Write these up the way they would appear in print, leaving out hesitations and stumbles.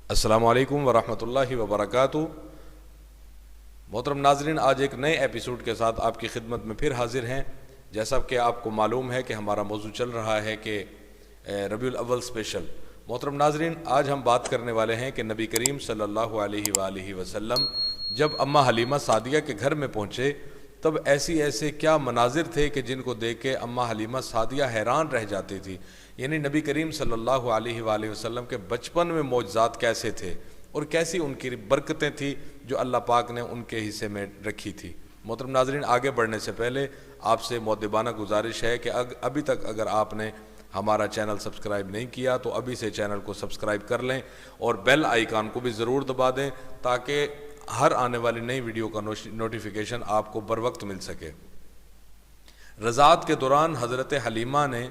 السلام علیکم ورحمۃ اللہ وبرکاتہ۔ محترم ناظرین، آج ایک نئے ایپیسوڈ کے ساتھ آپ کی خدمت میں پھر حاضر ہیں۔ جیسا کہ آپ کو معلوم ہے کہ ہمارا موضوع چل رہا ہے کہ ربیع الاول اسپیشل۔ محترم ناظرین، آج ہم بات کرنے والے ہیں کہ نبی کریم صلی اللہ علیہ وآلہ وسلم جب اماں حلیمہ سعدیہ کے گھر میں پہنچے تب ایسے کیا مناظر تھے کہ جن کو دیکھ کے اماں حلیمہ سعدیہ حیران رہ جاتی تھی۔ یعنی نبی کریم صلی اللہ علیہ وآلہ وسلم کے بچپن میں معجزات کیسے تھے اور کیسی ان کی برکتیں تھیں جو اللہ پاک نے ان کے حصے میں رکھی تھی۔ محترم ناظرین، آگے بڑھنے سے پہلے آپ سے مؤدبانہ گزارش ہے کہ ابھی تک اگر آپ نے ہمارا چینل سبسکرائب نہیں کیا تو ابھی سے چینل کو سبسکرائب کر لیں اور بیل آئیکن کو بھی ضرور دبا دیں تاکہ ہر آنے والی نئی ویڈیو کا نوٹیفیکیشن آپ کو بر وقت مل سکے۔ رضاعت کے دوران حضرت حلیمہ نے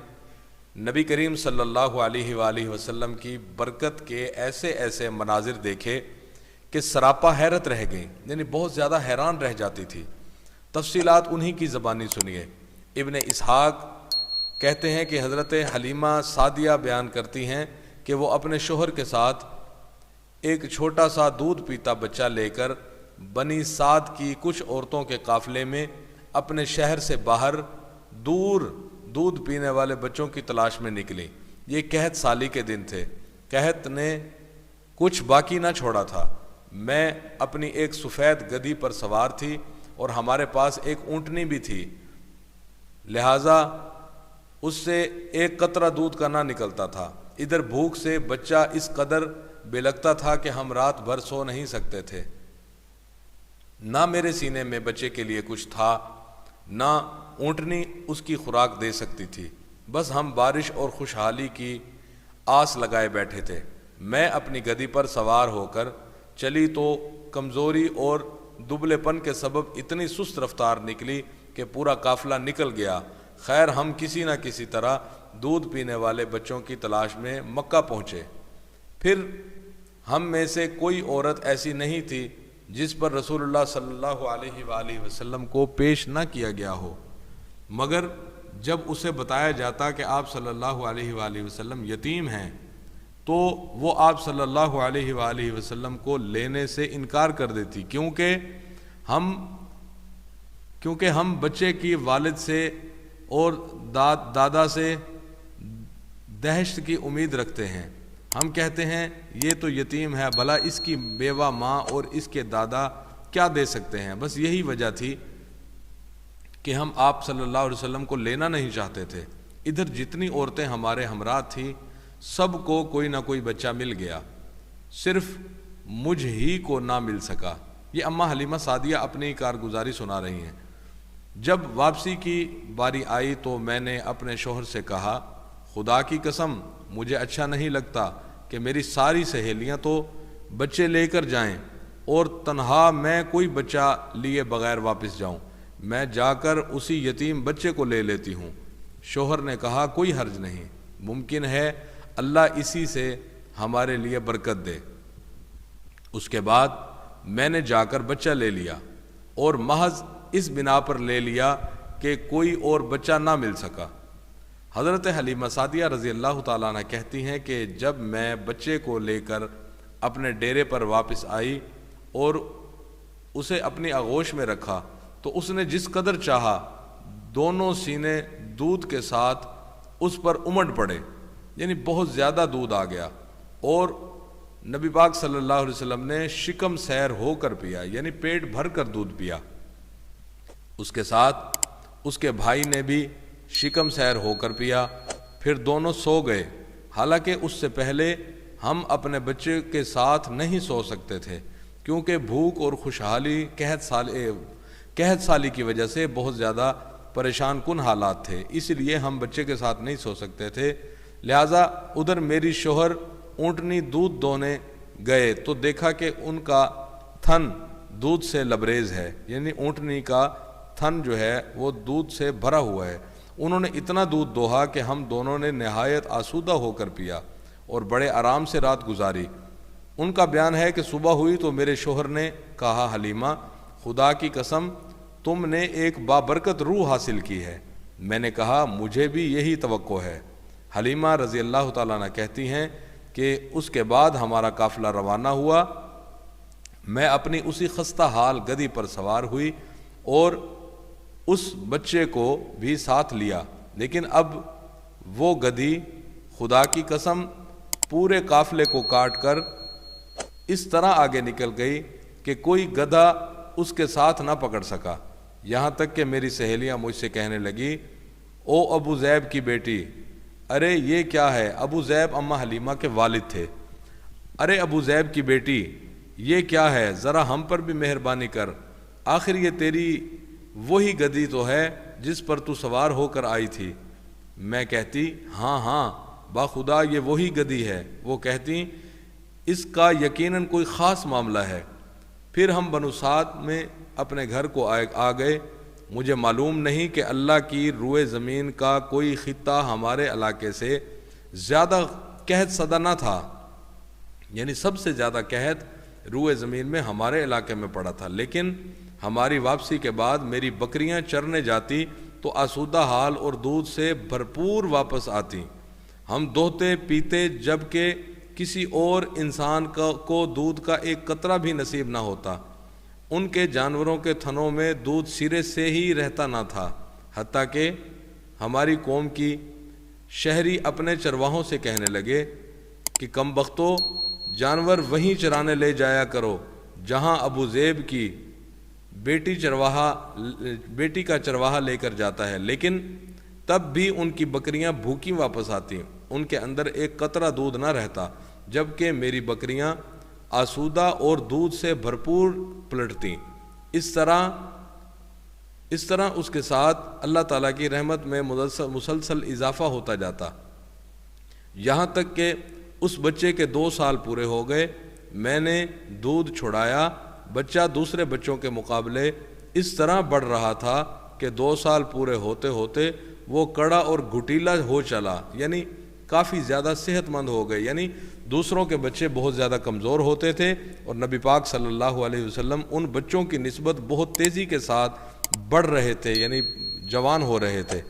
نبی کریم صلی اللہ علیہ وآلہ وسلم کی برکت کے ایسے مناظر دیکھے کہ سراپا حیرت رہ گئیں، یعنی بہت زیادہ حیران رہ جاتی تھی۔ تفصیلات انہی کی زبانی سنیے۔ ابن اسحاق کہتے ہیں کہ حضرت حلیمہ سعدیہ بیان کرتی ہیں کہ وہ اپنے شوہر کے ساتھ ایک چھوٹا سا دودھ پیتا بچہ لے کر بنی سعد کی کچھ عورتوں کے قافلے میں اپنے شہر سے باہر دور دودھ پینے والے بچوں کی تلاش میں نکلی۔ یہ قحط سالی کے دن تھے۔ قحط نے کچھ باقی نہ چھوڑا تھا۔ میں اپنی ایک سفید گدھی پر سوار تھی اور ہمارے پاس ایک اونٹنی بھی تھی، لہٰذا اس سے ایک قطرہ دودھ کا نہ نکلتا تھا۔ ادھر بھوک سے بچہ اس قدر بے لگتا تھا کہ ہم رات بھر سو نہیں سکتے تھے۔ نہ میرے سینے میں بچے کے لیے کچھ تھا، نہ اونٹنی اس کی خوراک دے سکتی تھی۔ بس ہم بارش اور خوشحالی کی آس لگائے بیٹھے تھے۔ میں اپنی گدھی پر سوار ہو کر چلی تو کمزوری اور دبلے پن کے سبب اتنی سست رفتار نکلی کہ پورا قافلہ نکل گیا۔ خیر، ہم کسی نہ کسی طرح دودھ پینے والے بچوں کی تلاش میں مکہ پہنچے۔ پھر ہم میں سے کوئی عورت ایسی نہیں تھی جس پر رسول اللہ صلی اللہ علیہ وآلہ وسلم کو پیش نہ کیا گیا ہو، مگر جب اسے بتایا جاتا کہ آپ صلی اللہ علیہ وآلہ وسلم یتیم ہیں تو وہ آپ صلی اللہ علیہ وآلہ وسلم کو لینے سے انکار کر دیتی، کیونکہ ہم بچے کی والد سے اور دادا سے دہشت کی امید رکھتے ہیں۔ ہم کہتے ہیں یہ تو یتیم ہے، بھلا اس کی بیوہ ماں اور اس کے دادا کیا دے سکتے ہیں۔ بس یہی وجہ تھی کہ ہم آپ صلی اللہ علیہ وسلم کو لینا نہیں چاہتے تھے۔ ادھر جتنی عورتیں ہمارے ہمراہ تھیں سب کو کوئی نہ کوئی بچہ مل گیا، صرف مجھ ہی کو نہ مل سکا۔ یہ اماں حلیمہ سعدیہ اپنی کارگزاری سنا رہی ہیں۔ جب واپسی کی باری آئی تو میں نے اپنے شوہر سے کہا، خدا کی قسم مجھے اچھا نہیں لگتا کہ میری ساری سہیلیاں تو بچے لے کر جائیں اور تنہا میں کوئی بچہ لیے بغیر واپس جاؤں۔ میں جا کر اسی یتیم بچے کو لے لیتی ہوں۔ شوہر نے کہا، کوئی حرج نہیں، ممکن ہے اللہ اسی سے ہمارے لیے برکت دے۔ اس کے بعد میں نے جا کر بچہ لے لیا اور محض اس بنا پر لے لیا کہ کوئی اور بچہ نہ مل سکا۔ حضرت حلیمہ سعدیہ رضی اللہ تعالیٰ عنہ کہتی ہیں کہ جب میں بچے کو لے کر اپنے ڈیرے پر واپس آئی اور اسے اپنی آغوش میں رکھا تو اس نے جس قدر چاہا دونوں سینے دودھ کے ساتھ اس پر امڑ پڑے، یعنی بہت زیادہ دودھ آ گیا، اور نبی پاک صلی اللہ علیہ وسلم نے شکم سیر ہو کر پیا، یعنی پیٹ بھر کر دودھ پیا۔ اس کے ساتھ اس کے بھائی نے بھی شکم سیر ہو کر پیا، پھر دونوں سو گئے۔ حالانکہ اس سے پہلے ہم اپنے بچے کے ساتھ نہیں سو سکتے تھے کیونکہ بھوک اور خوشحالی قحط سالی کی وجہ سے بہت زیادہ پریشان کن حالات تھے، اس لیے ہم بچے کے ساتھ نہیں سو سکتے تھے۔ لہٰذا ادھر میری شوہر اونٹنی دودھ دونے گئے تو دیکھا کہ ان کا تھن دودھ سے لبریز ہے، یعنی اونٹنی کا تھن جو ہے وہ دودھ سے بھرا ہوا ہے۔ انہوں نے اتنا دودھ دوہا کہ ہم دونوں نے نہایت آسودہ ہو کر پیا اور بڑے آرام سے رات گزاری۔ ان کا بیان ہے کہ صبح ہوئی تو میرے شوہر نے کہا، حلیمہ خدا کی قسم تم نے ایک بابرکت روح حاصل کی ہے۔ میں نے کہا، مجھے بھی یہی توقع ہے۔ حلیمہ رضی اللہ تعالیٰ عنہ کہتی ہیں کہ اس کے بعد ہمارا قافلہ روانہ ہوا، میں اپنی اسی خستہ حال گدی پر سوار ہوئی اور اس بچے کو بھی ساتھ لیا، لیکن اب وہ گدی خدا کی قسم پورے قافلے کو کاٹ کر اس طرح آگے نکل گئی کہ کوئی گدھا اس کے ساتھ نہ پکڑ سکا۔ یہاں تک کہ میری سہیلیاں مجھ سے کہنے لگی، او ابو ذئب کی بیٹی، ارے یہ کیا ہے؟ ابو ذئب اماں حلیمہ کے والد تھے۔ ارے ابو ذئب کی بیٹی یہ کیا ہے؟ ذرا ہم پر بھی مہربانی کر، آخر یہ تیری وہی گدی تو ہے جس پر تو سوار ہو کر آئی تھی۔ میں کہتی ہاں ہاں باخدا یہ وہی گدی ہے۔ وہ کہتی اس کا یقیناً کوئی خاص معاملہ ہے۔ پھر ہم بنو سعد میں اپنے گھر کو آ گئے۔ مجھے معلوم نہیں کہ اللہ کی روئے زمین کا کوئی خطہ ہمارے علاقے سے زیادہ قحط زدہ نہ تھا، یعنی سب سے زیادہ قحط روئے زمین میں ہمارے علاقے میں پڑا تھا، لیکن ہماری واپسی کے بعد میری بکریاں چرنے جاتی تو آسودہ حال اور دودھ سے بھرپور واپس آتی۔ ہم دوہتے پیتے جبکہ کسی اور انسان کو دودھ کا ایک قطرہ بھی نصیب نہ ہوتا۔ ان کے جانوروں کے تھنوں میں دودھ سرے سے ہی رہتا نہ تھا، حتیٰ کہ ہماری قوم کی شہری اپنے چرواہوں سے کہنے لگے کہ کم بختو جانور وہیں چرانے لے جایا کرو جہاں ابو ذئب کی بیٹی کا چرواہا لے کر جاتا ہے، لیکن تب بھی ان کی بکریاں بھوکی واپس آتی، ان کے اندر ایک قطرہ دودھ نہ رہتا، جبکہ میری بکریاں آسودہ اور دودھ سے بھرپور پلٹتی۔ اس طرح اس کے ساتھ اللہ تعالیٰ کی رحمت میں مسلسل اضافہ ہوتا جاتا، یہاں تک کہ اس بچے کے 2 سال پورے ہو گئے۔ میں نے دودھ چھڑایا، بچہ دوسرے بچوں کے مقابلے اس طرح بڑھ رہا تھا کہ 2 سال پورے ہوتے ہوتے وہ کڑا اور گھٹیلا ہو چلا، یعنی کافی زیادہ صحت مند ہو گئے۔ یعنی دوسروں کے بچے بہت زیادہ کمزور ہوتے تھے اور نبی پاک صلی اللہ علیہ وسلم ان بچوں کی نسبت بہت تیزی کے ساتھ بڑھ رہے تھے، یعنی جوان ہو رہے تھے۔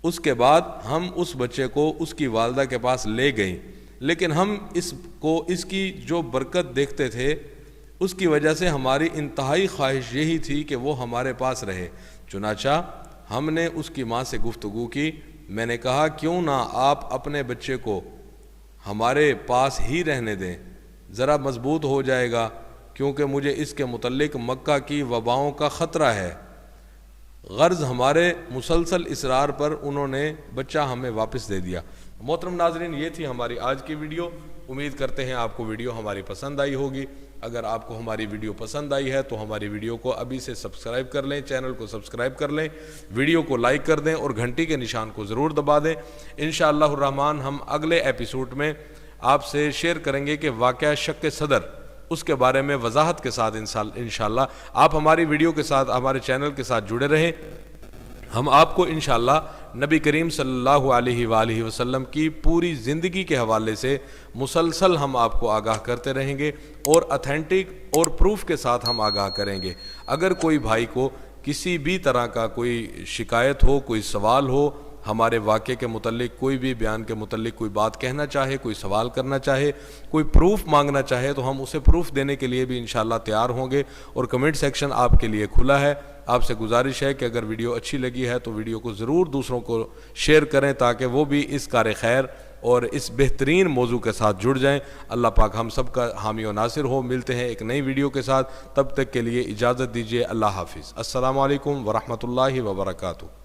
اس کے بعد ہم اس بچے کو اس کی والدہ کے پاس لے گئیں، لیکن ہم اس کی جو برکت دیکھتے تھے اس کی وجہ سے ہماری انتہائی خواہش یہی تھی کہ وہ ہمارے پاس رہے۔ چنانچہ ہم نے اس کی ماں سے گفتگو کی۔ میں نے کہا کیوں نہ آپ اپنے بچے کو ہمارے پاس ہی رہنے دیں، ذرا مضبوط ہو جائے گا، کیونکہ مجھے اس کے متعلق مکہ کی وباؤں کا خطرہ ہے۔ غرض ہمارے مسلسل اصرار پر انہوں نے بچہ ہمیں واپس دے دیا۔ محترم ناظرین، یہ تھی ہماری آج کی ویڈیو۔ امید کرتے ہیں آپ کو ویڈیو ہماری پسند آئی ہوگی۔ اگر آپ کو ہماری ویڈیو پسند آئی ہے تو ہماری ویڈیو کو ابھی سے سبسکرائب کر لیں، چینل کو سبسکرائب کر لیں، ویڈیو کو لائک کر دیں اور گھنٹی کے نشان کو ضرور دبا دیں۔ انشاءاللہ الرحمن ہم اگلے ایپیسوڈ میں آپ سے شیئر کریں گے کہ واقعہ شق صدر، اس کے بارے میں وضاحت کے ساتھ انشاءاللہ آپ ہماری ویڈیو کے ساتھ، ہمارے چینل کے ساتھ جڑے رہیں۔ ہم آپ کو انشاءاللہ نبی کریم صلی اللہ علیہ وآلہ وسلم کی پوری زندگی کے حوالے سے مسلسل ہم آپ کو آگاہ کرتے رہیں گے اور اتھینٹک اور پروف کے ساتھ ہم آگاہ کریں گے۔ اگر کوئی بھائی کو کسی بھی طرح کا کوئی شکایت ہو، کوئی سوال ہو، ہمارے واقعے کے متعلق کوئی بھی بیان کے متعلق کوئی بات کہنا چاہے، کوئی سوال کرنا چاہے، کوئی پروف مانگنا چاہے، تو ہم اسے پروف دینے کے لیے بھی انشاءاللہ تیار ہوں گے، اور کمنٹ سیکشن آپ کے لیے کھلا ہے۔ آپ سے گزارش ہے کہ اگر ویڈیو اچھی لگی ہے تو ویڈیو کو ضرور دوسروں کو شیئر کریں تاکہ وہ بھی اس کار خیر اور اس بہترین موضوع کے ساتھ جڑ جائیں۔ اللہ پاک ہم سب کا حامی و ناصر ہو۔ ملتے ہیں ایک نئی ویڈیو کے ساتھ، تب تک کے لیے اجازت دیجیے۔ اللہ حافظ۔ السلام علیکم ورحمۃ اللہ وبرکاتہ۔